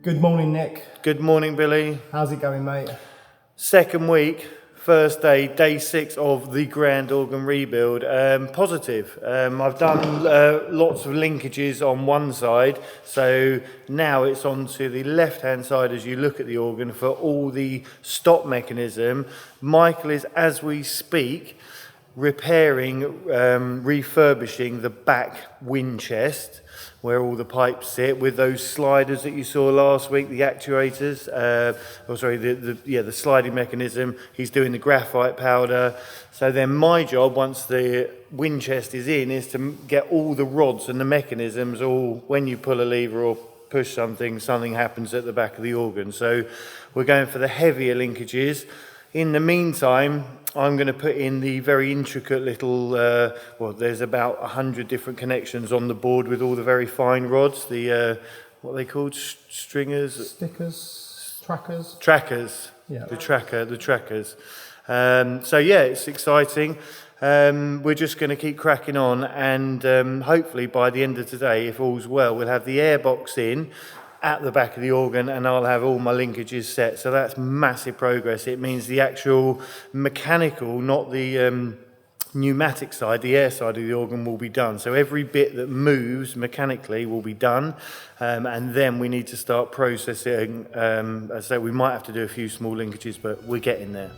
Good morning, Nick. Good morning, Billy. How's it going, mate? Second week, first day, day 6 of the grand organ rebuild. Positive. I've done lots of linkages on one side, so now it's on to the left-hand side as you look at the organ for all the stop mechanism. Michael is, as we speak, repairing, refurbishing the back wind chest where all the pipes sit with those sliders that you saw last week, the actuators, the sliding mechanism. He's doing the graphite powder. So then my job, once the wind chest is in, is to get all the rods and the mechanisms, all when you pull a lever or push something happens at the back of the organ. So we're going for the heavier linkages. In the meantime, I'm going to put in the very intricate little, there's about 100 different connections on the board with all the very fine rods, the, what are they called, stringers? Stickers, trackers. Trackers, Yeah. the trackers. So yeah, it's exciting. We're just going to keep cracking on and hopefully by the end of today, if all's well, we'll have the airbox in at the back of the organ and I'll have all my linkages set. So that's massive progress. It means the actual mechanical, not the pneumatic side, the air side of the organ will be done. So every bit that moves mechanically will be done. And then we need to start processing. As I say, we might have to do a few small linkages, but we're getting there.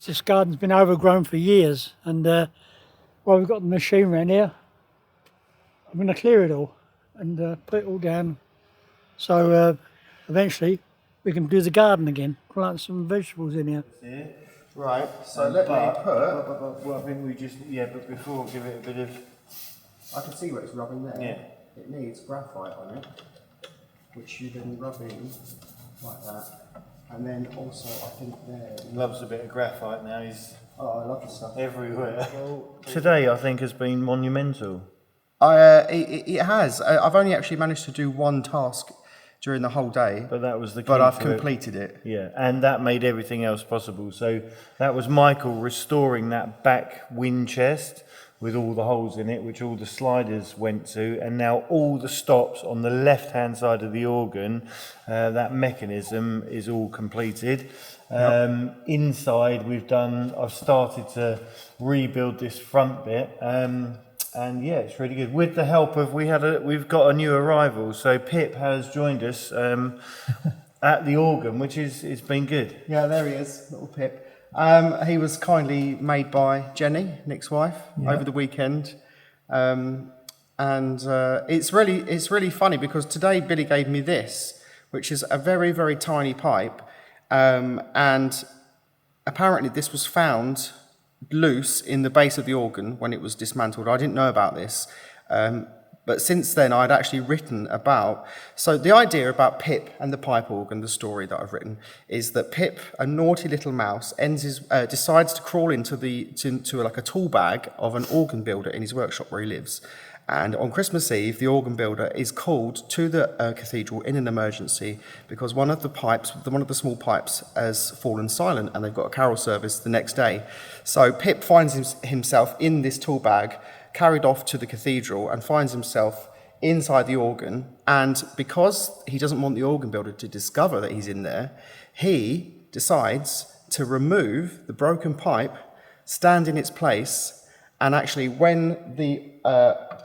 This garden's been overgrown for years, and while we've got the machine around here, I'm going to clear it all and put it all down. So eventually we can do the garden again, plant some vegetables in here. Right, so let me put... Well, I think we just, but before, give it a bit of... I can see where it's rubbing there. Yeah. It needs graphite on it, which you then rub in like that. And then also, I think there... Loves a bit of graphite now, he's Oh, I love the stuff. everywhere. Today, I think, has been monumental. It has. I've only actually managed to do one task during the whole day. But that was the key But I've to it. completed it. Yeah, and that made everything else possible. So that was Michael restoring that back wind chest with all the holes in it, which all the sliders went to, and now all the stops on the left-hand side of the organ, that mechanism is all completed. Inside, I've started to rebuild this front bit. And yeah, it's really good. With the help of, we've got a new arrival. So Pip has joined us at the organ, which it's been good. Yeah, there he is, little Pip. He was kindly made by Jenny, Nick's wife, over the weekend. It's really funny because today Billy gave me this, which is a very, very tiny pipe. And apparently this was found loose in the base of the organ when it was dismantled. I didn't know about this, but since then I'd actually written about... So the idea about Pip and the pipe organ, the story that I've written, is that Pip, a naughty little mouse, decides to crawl into like a tool bag of an organ builder in his workshop where he lives. And on Christmas Eve, the organ builder is called to the cathedral in an emergency because one of the small pipes has fallen silent and they've got a carol service the next day. So Pip finds himself in this tool bag, carried off to the cathedral, and finds himself inside the organ. And because he doesn't want the organ builder to discover that he's in there, he decides to remove the broken pipe, stand in its place, and actually when the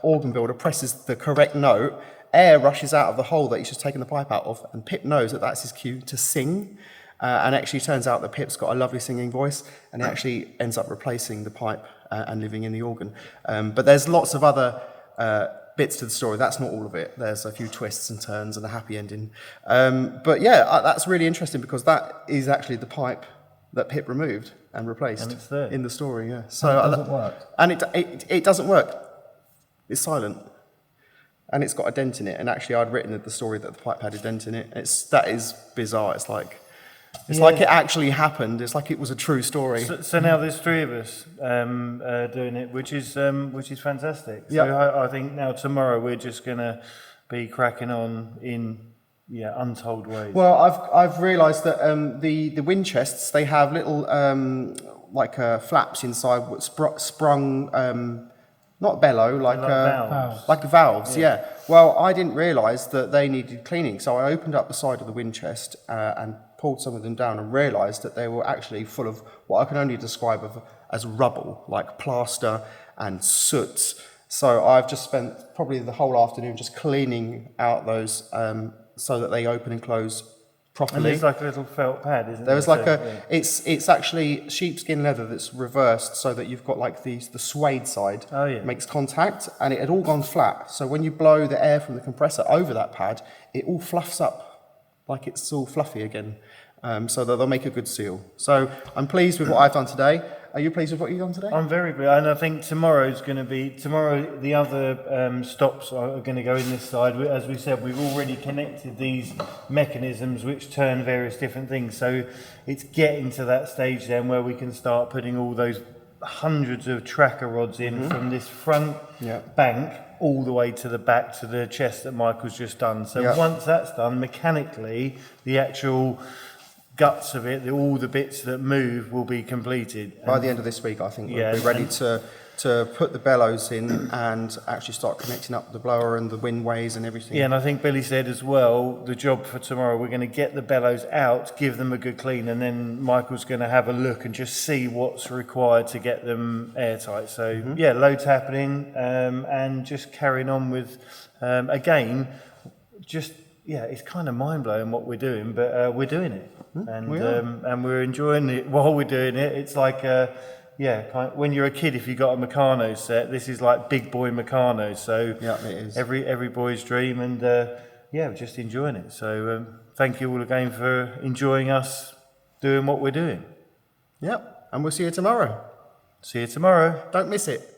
organ builder presses the correct note, air rushes out of the hole that he's just taken the pipe out of, and Pip knows that that's his cue to sing. And actually turns out that Pip's got a lovely singing voice, and he actually ends up replacing the pipe and living in the organ. But there's lots of other bits to the story. That's not all of it. There's a few twists and turns and a happy ending. But yeah, that's really interesting because that is actually the pipe that Pip removed and replaced And it's there. in the story. Yeah. So it doesn't work. And it doesn't work. It's silent. And it's got a dent in it. And actually, I'd written the story that the pipe had a dent in it. That is bizarre. It's like it actually happened. It's like it was a true story. So now there's three of us doing it, which is fantastic. So Yeah. I think now tomorrow we're just going to be cracking on in untold ways. Well, I've realised that the wind chests, they have little flaps inside, sprung. Not bellow, valves. like valves, yeah. Well, I didn't realise that they needed cleaning, so I opened up the side of the wind chest and pulled some of them down and realised that they were actually full of what I can only describe as rubble, like plaster and soot. So I've just spent probably the whole afternoon just cleaning out those so that they open and close properly. And there's like a little felt pad, isn't There was there? like it's actually sheepskin leather that's reversed so that you've got like the suede side makes contact, and it had all gone flat. So when you blow the air from the compressor over that pad, it all fluffs up like it's all fluffy again, so that they'll make a good seal. So I'm pleased with what I've done today. Are you pleased with what you've done today? I'm very pleased, and I think tomorrow the other stops are going to go in this side. As we said, we've already connected these mechanisms which turn various different things, so it's getting to that stage then where we can start putting all those hundreds of tracker rods in from this front bank all the way to the back to the chest that Michael's just done. So once that's done, mechanically the actual guts of it, all the bits that move will be completed. By the end of this week, I think we'll be ready to put the bellows in and actually start connecting up the blower and the windways and everything. Yeah, and I think Billy said as well, the job for tomorrow, we're going to get the bellows out, give them a good clean, and then Michael's going to have a look and just see what's required to get them airtight. So loads happening, and just carrying on with, again, just... Yeah, it's kind of mind-blowing what we're doing, but we're doing it. And we're enjoying it while we're doing it. It's like, when you're a kid, if you got a Meccano set, this is like big boy Meccano. So it is. Every boy's dream, and we're just enjoying it. So thank you all again for enjoying us doing what we're doing. Yep, and we'll see you tomorrow. See you tomorrow. Don't miss it.